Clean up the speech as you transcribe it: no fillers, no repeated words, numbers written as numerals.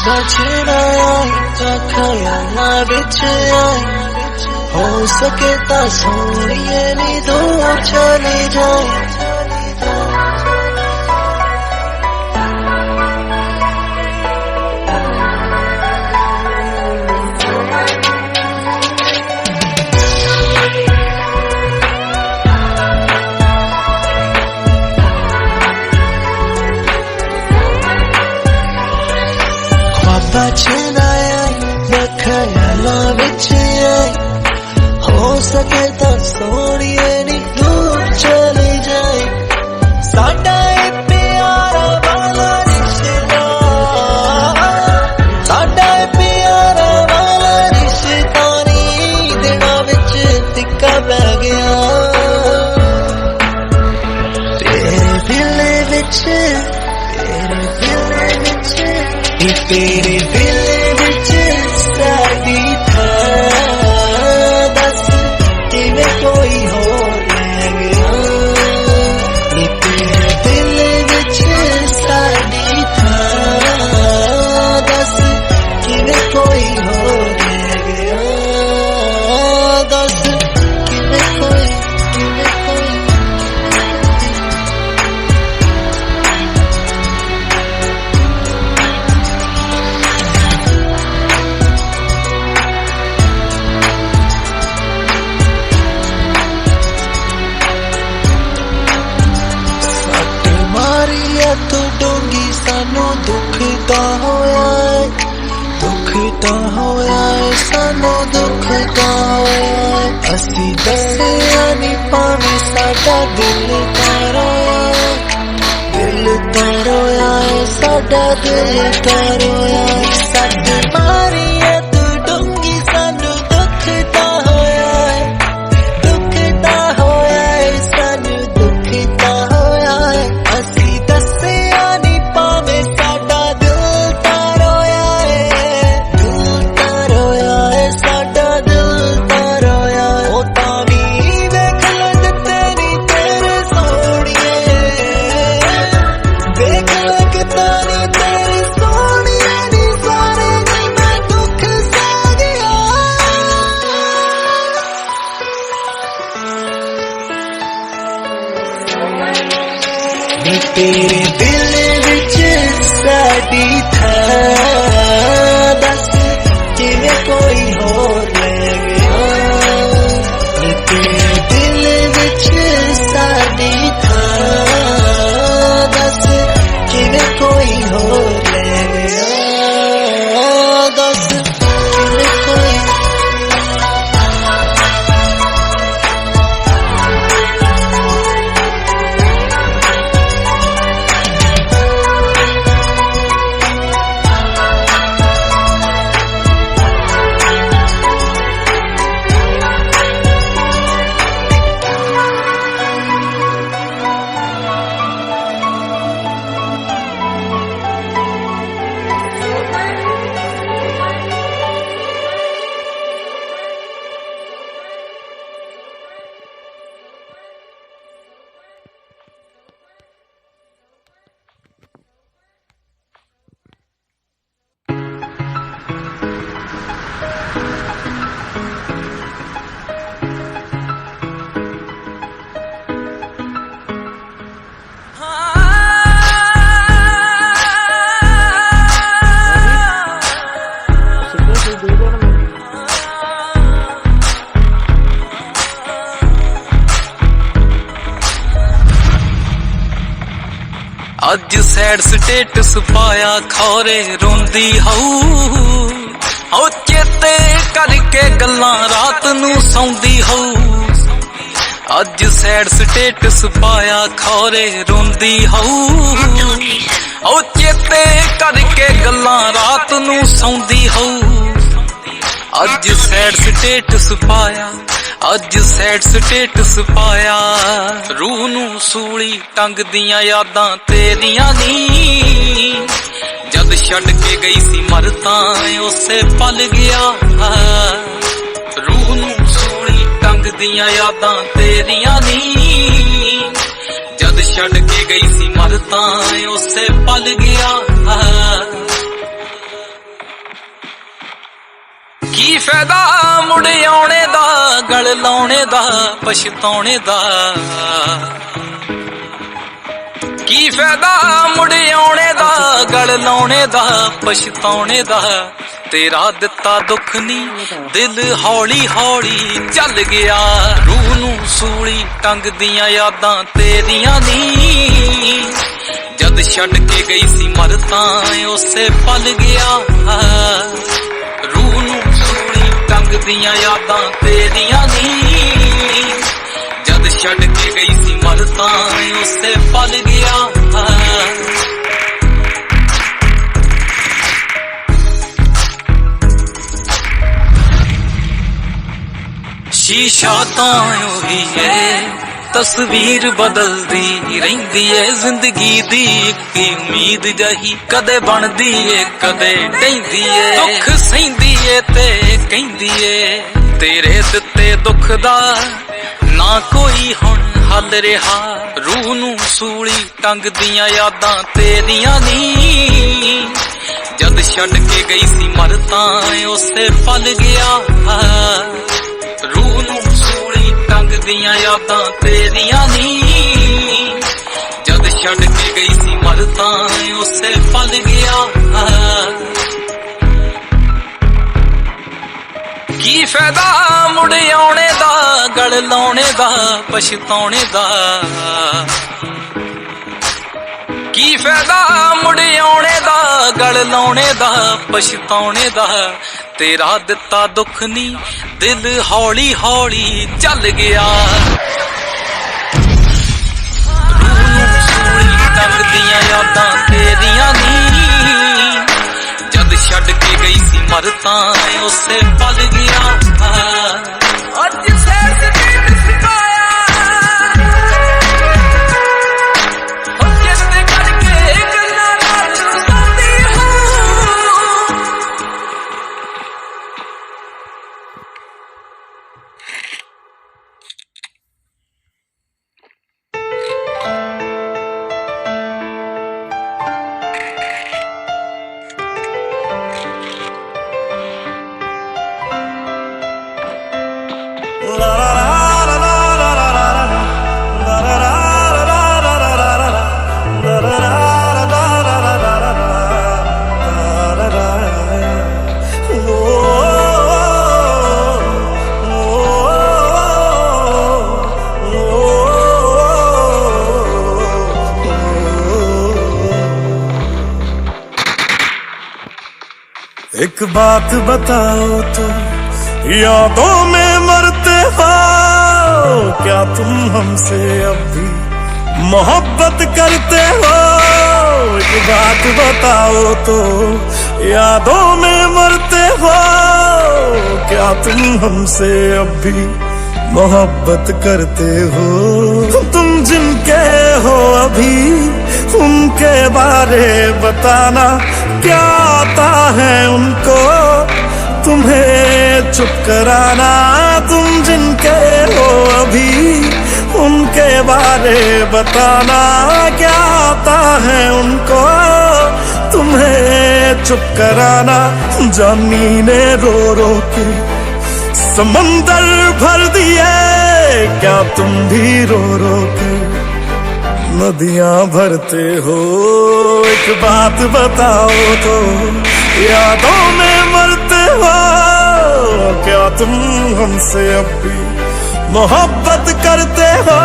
बचना खयाला बिच आए हो सके तो सोनिए नी दूर चली जाए बचना खयाला बिच आए हो सके तो सोनिए नी दूर चली जाए साडा प्यारा वाला रिश्ता साडा प्यारा वाला रिश्ता नी दिना विच तिक्का पै गया तेरे दिल विच तेरे दिल विच साडी था दस किवें कोई होर लै गया तेरे दिल विच साडी था दस किवें कोई होर लै गया दस किवें कोई तू डूंगी सानू दुख दा होया सानू दुख दा होया असी दसिया नी पावे साडा दिल रोया साडा दिल रोया सट मारी है तू डूंगी सानू दुख दा होया सानू दुख दा होया असी तेरे दिल विच साडी था दस किवें कोई होर लै गया तेरे दिल विच साडी था दस किवें कोई होर लै गया दस किवें कोई अज सैड स्टेटस पाया खौरे रोंदी हऊ चेते करके गल्लां रात नू सौंदी हऊ अज सैड स्टेटस पाया खौरे रोंदी हऊ चेते करके गल्लां रात नू सौंदी हऊ अज सैड स्टेटस पाया अज सैड स्टेटस पाया रूह नू सूली टंग दियां यादां तेरियां नी जद छड़ के गई सी मर तां उसे पल गया रूह नू सूली टंग दियां यादां तेरियां नी जद छड़ के गई सी मर तां उसे पल गया ਕੀ ਫਾਇਦਾ ਮੁੜ ਆਉਣੇ ਦਾ, ਗਲ ਲਾਉਣੇ ਦਾ, ਪਛਤਾਉਣੇ ਦਾ। ਕੀ ਫਾਇਦਾ ਮੁੜ ਆਉਣੇ ਦਾ, ਗਲ ਲਾਉਣੇ ਦਾ, ਪਛਤਾਉਣੇ ਦਾ। ਤੇਰਾ ਦਿੱਤਾ ਦੁੱਖ ਨੀ ਦਿਲ ਹੌਲੀ ਹੌਲੀ ਚੱਲ ਗਿਆ। ਰੂਹ ਨੂੰ ਸੂਲੀ ਟੰਗਦੀਆਂ ਯਾਦਾਂ ਤੇਰੀਆਂ ਨੀ। ਜਦ ਛੱਡ ਕੇ ਗਈ ਸੀ ਮਰ ਤਾਂ ਉਸੇ ਪਲ ਗਿਆ। ਰੂਹ ਨੂੰ ਸੂਲੀ ਟੰਗਦੀਆਂ ਯਾਦਾਂ ਤੇਰੀਆਂ ਨੀ। ਜਦ ਛੱਡ ਕੇ ਗਈ ਸੀ ਮਰ ਤਾਂ ਉਸੇ ਪਲ ਗਿਆ। ਸ਼ੀਸ਼ਾ ਤਾਂ ਉਹੀ ਏ, ਤਸਵੀਰ ਬਦਲਦੀ ਰਹਿੰਦੀ ਏ। ਜ਼ਿੰਦਗੀ ਦੀ ਇੱਕ ਉਮੀਦ ਜਹੀ ਕਦੇ ਬਣਦੀ ਏ ਕਦੇ ਢਹਿੰਦੀ ਏ। ਦੁੱਖ ਸਹਿੰਦੀ ਏ ਤੇ ਕਹਿੰਦੀ ਏ ਤੇਰੇ ਦਿੱਤੇ ਦੁੱਖ ਦਾ ਨਾ ਕੋਈ ਹੁਣ ਹੱਲ ਰਿਹਾ। ਰੂਹ ਨੂੰ ਸੂਲੀ ਟੰਗਦੀਆਂ ਯਾਦਾਂ ਤੇਰੀਆਂ ਨੀ। ਜਦ ਛੱਡ ਕੇ ਗਈ ਸੀ ਮਰ ਤਾਂ ਉਸੇ ਪਲ ਗਿਆ। ਰੂਹ ਨੂੰ ਸੂਲੀ ਟੰਗਦੀਆਂ ਯਾਦਾਂ ਤੇਰੀਆਂ ਨੀ। ਜਦ ਛੱਡ ਕੇ ਗਈ ਸੀ ਮਰ ਤਾਂ ਉਸੇ ਪਲ ਗਿਆ। ਕੀ ਫਾਇਦਾ ਮੁੜ ਆਉਣੇ ਦਾ, ਗਲ ਲਾਉਣੇ ਦਾ, ਪਛਤਾਉਣੇ ਦਾ। ਕੀ ਫਾਇਦਾ ਮੁੜ ਆਉਣੇ ਦਾ, ਗਲ ਲਾਉਣੇ ਦਾ, ਪਛਤਾਉਣੇ ਦਾ। ਤੇਰਾ ਦਿੱਤਾ ਦੁੱਖ ਨੀ ਦਿਲ ਹੌਲੀ ਹੌਲੀ ਚੱਲ ਗਿਆ। ਰੂਹ ਨੂੰ ਸੂਲੀ ਟੰਗਦੀਆਂ ਯਾਦਾਂ ਤੇਰੀਆਂ ਨੀ। ਜਦ ਛੱਡ ਕੇ ਗਈ ਸੀ ਮਰ ਤਾਂ ਉਸੇ ਪਲ ਗਿਆ। ਅੱਜ ਸੈਰ ਸਟੇਟ ਸਿਖਾਇਆ ਹੋ ਕਿਸਤੇ ਕਰਕੇ ਗੱਲਾਂ ਨਾਲ ਸੁਣਦੀ ਹੂੰ। एक बात बताओ तो यादों में मरते हो क्या तुम हमसे अब भी मोहब्बत करते हो। एक बात बताओ तो यादों में मरते हो क्या तुम हमसे अब भी मोहब्बत करते हो। तुम जिनके हो अभी उनके बारे बताना क्या आता है उनको तुम्हें चुप कराना। तुम जिनके हो अभी उनके बारे बताना क्या आता है उनको तुम्हें चुप कराना। जानी ने रो रो के समंदर भर दिए क्या तुम भी रो रो के नदियां भरते हो। एक बात बताओ तो यादों में मरते हो क्या तुम हमसे अब भी मोहब्बत करते हो।